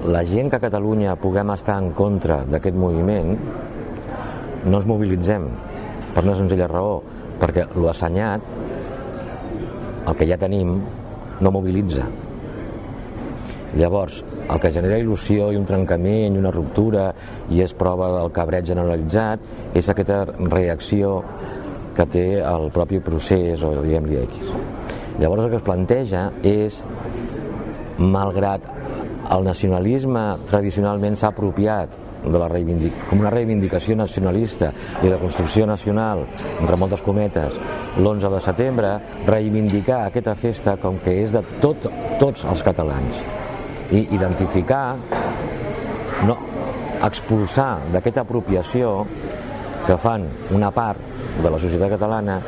la gent que a Catalunya puguem estar en contra d'aquest moviment no ens mobilitzem per una senzilla raó, perquè l'assenyat, el que ja tenim, no mobilitza. Llavors, el que genera il·lusió i un trencament i una ruptura i és prova del cabreig generalitzat és aquesta reacció que té el propi procés, o diguem-li X. Llavors el que es planteja és, malgrat el nacionalisme tradicionalment s'ha apropiat de com una reivindicació nacionalista i de construcció nacional, entre moltes cometes, l'11 de setembre, reivindicar aquesta festa com que és de tots els catalans i identificar, no, expulsar d'aquesta apropiació que fan una part de la societat catalana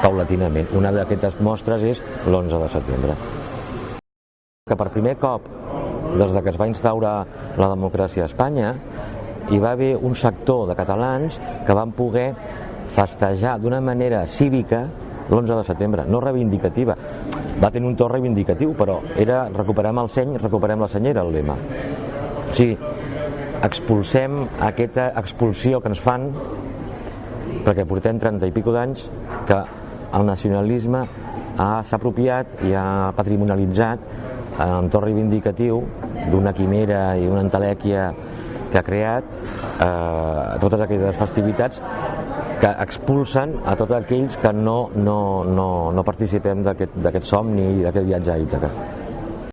paulatinament. Una d'aquestes mostres és l'11 de setembre. Que per primer cop, des que es va instaurar la democràcia a Espanya, hi va haver un sector de catalans que van poder festejar d'una manera cívica l'11 de setembre, no reivindicativa. Va tenir un to reivindicatiu, però era recuperem el seny, recuperem la senyera, el lema. O sigui, expulsem aquesta expulsió que ens fan perquè portem 30 i pico d'anys que el nacionalisme s'ha apropiat i ha patrimonialitzat en to reivindicatiu d'una quimera i una entelèquia que ha creat totes aquestes festivitats que expulsen a tots aquells que no participem d'aquest somni i d'aquest viatge a Ítaca.